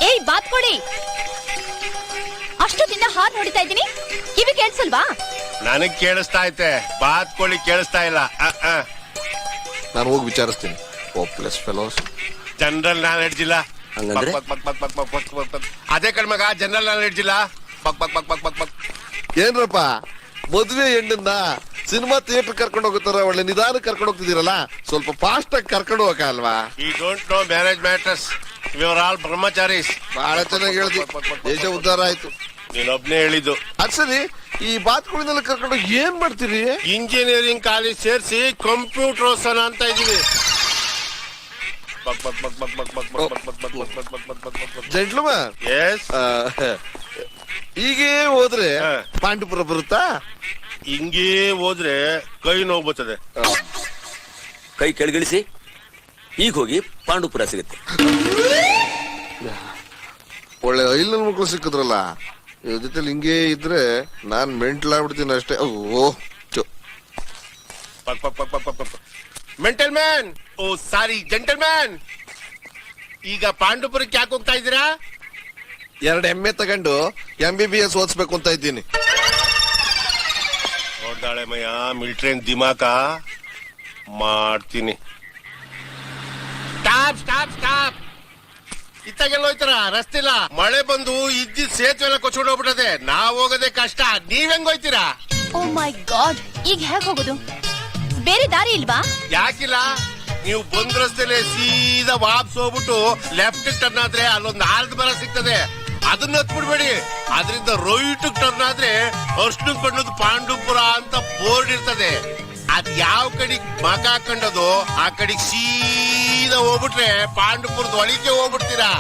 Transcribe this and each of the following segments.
ಏಯ್ ಬಾತ್ ಕೊಡಿ. ಅಷ್ಟು ದಿನ ಹಾರ್ ನೋಡಿತಾ ಇದ್ದೀನಿ, ಕಿವಿ ಕೇಳಿಸಲ್ವಾ? ನನಗ್ ಕೇಳಿಸ್ತಾ ಐತೆ, ಬಾತ್ ಕೋಳಿ ಕೇಳಿಸ್ತಾ ಇಲ್ಲ. ನಾನು ಹೋಗಿ ವಿಚಾರಿಸ್ತೀನಿ. Hopeless fellows. ಜನರಲ್ ನಾಲೆಡ್ಜ್ ಇಲ್ಲ. ಅದೇ ಕಣ್ಮಗ, ಜನರಲ್ ನಾಲೆಡ್ಜ್ ಇಲ್ಲ. ಏನ್ರಪ್ಪ ಮದುವೆ ಹೆಣ್ಣನ್ನ ಸಿನಿಮಾ ಥಿಯೇಟರ್ ಕರ್ಕೊಂಡು ಹೋಗುತ್ತಾರ, ಒಳ್ಳೆ ನಿಧಾನ ಕರ್ಕೊಂಡು ಹೋಗ್ತಿದ್ದೀರಲ್ಲ, ಸ್ವಲ್ಪ ಫಾಸ್ಟ್ ಆಗಿ ಕರ್ಕೊಂಡು ಹೋಗಲ್ವಾ? ಈ don't know marriage matters, we are all ಬ್ರಹ್ಮಚಾರೀಸ್. ಬಹಳ ಚೆನ್ನಾಗಿ ಹೇಳ್ದಿ, ದೇಶ ಉದ್ಧಾರ ಆಯ್ತು. ನೀನೊಬ್ನೇ ಹೇಳಿದ್ದು. ಅದ್ ಸರಿ, ಈ ಬಾತ್ಗಳಿಂದೆಲ್ಲ ಕರ್ಕೊಂಡು ಏನ್ ಮಾಡ್ತೀರಿ? ಇಂಜಿನಿಯರಿಂಗ್ ಕಾಲೇಜ್ ಸೇರಿಸಿ ಕಂಪ್ಯೂಟರ್ ಓದ್ಸೋಣ ಅಂತ ಇದೀವಿ. Gentleman, yes. ಹೀಗೆ ಹೋದ್ರೆ ಪಾಂಡುಪುರ ಬರುತ್ತಾ? ಹಿಂಗೇ ಹೋದ್ರೆ ಕೈ ನೋವು ಬರ್ತದೆ. ಕೈ ಕೆಳಗಿಳಿಸಿ, ಈಗ ಹೋಗಿ ಪಾಂಡುಪುರ ಸಿಗುತ್ತೆ. ಒಳ್ಳೆ ಐಲ್ ಮಕ್ಕಳು ಸಿಕ್ಕಿದ್ರಲ್ಲ, ಇವ್ರ ಜೊತೆ ಹಿಂಗೆ ಇದ್ರೆ ನಾನ್ ಮೆಂಟಲ್ ಆಗ್ಬಿಡ್ತೀನಿ ಅಷ್ಟೇ. ಮೆಂಟಲ್ ಮ್ಯಾನ್, ಓ ಸಾರಿ ಜೆಂಟಲ್ ಮ್ಯಾನ್. ಈಗ ಪಾಂಡುಪುರಕ್ಕೆ ಯಾಕೆ ಹೋಗ್ತಾ ಇದ್ದೀರಾ? 2 ಎಮ್ಮೆ ತಗೊಂಡು MBBS ಓದಿಸ್ಬೇಕು ಅಂತ ಇದ್ದೀನಿ. ನೋಡ್ದಾಳೆ ಮಯ್ಯ, ಮಿಲಿಟರಿ ದಿಮಾಕ ಮಾಡ್ತೀನಿ. Stop stop stop. ಇತ್ತಾಗೆಲ್ಲ ಹೋಯ್ತಾರ, ರಸ್ತೆ ಇಲ್ಲ, ಮಳೆ ಬಂದು ಇದ್ದಿದ್ ಸೇತುವೆ ಎಲ್ಲ ಕೊಚ್ಕೊಂಡು ಹೋಗ್ಬಿಟ್ಟದೆ. ನಾವ್ ಹೋಗೋದೇ ಕಷ್ಟ, ನೀವ್ ಹೆಂಗ್ ಹೋಯ್ತೀರಾ? ಓ ಮೈ ಗಾಡ್, ಈಗ ಹೇಗ್ ಹೋಗೋದು? ಬೇರೆ ದಾರಿ ಇಲ್ವಾ? ಯಾಕಿಲ್ಲ, ನೀವು ಬಂದ್ ರಸ್ತೆಲೆ ಸೀದಾ ವಾಪಸ್ ಹೋಗ್ಬಿಟ್ಟು ಲೆಫ್ಟ್ ಟರ್ನ್ ಆದ್ರೆ ಅಲ್ಲೊಂದು ಆಲ್ದ ಮರ ಸಿಗ್ತದೆ, ಅದನ್ನ ಹತ್ಬಿಡ್ಬೇಡಿ. ಅದರಿಂದ ರೈಟ್ ಟರ್ನ್ ಆದ್ರೆ ಅರ್ಶನ ಬಣ್ಣದ ಪಾಂಡುಪುರ ಅಂತ ಬೋರ್ಡ್ ಇರ್ತದೆ. ಅದ್ ಯಾವ ಕಡೆಗ್ ಮಕ ಹಾಕೊಂಡದು ಆ ಕಡೆಗ್ ಸೀದಾ ಹೋಗ್ಬಿಟ್ರೆ ಪಾಂಡುಪುರದ ಒಳಗೆ ಹೋಗ್ಬಿಡ್ತೀರಾ.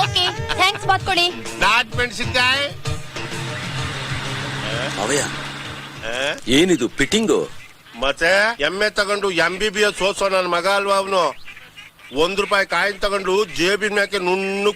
ಓಕೆ, ಥ್ಯಾಂಕ್ಸ್ ಬಾತ್ ಕೊಡಿ. ನಾಟ್ ಮೆಣಸಿನ್ಕಾಯಿ. ಅವಯ್ಯ, ಏನಿದು ಫಿಟ್ಟಿಂಗು? ಮತ್ತೆ ಎಮ್ಮೆ ತಗೊಂಡು MBBS ಓದ್ಸೋ ನನ್ನ ಮಗ ಅಲ್ವಾ ಅವನು. ₹1 ಕಾಯಿನ್ ತಗೊಂಡು ಜೇಬಿನ ಮ್ಯಾಕೆ ನುಣ್ಣು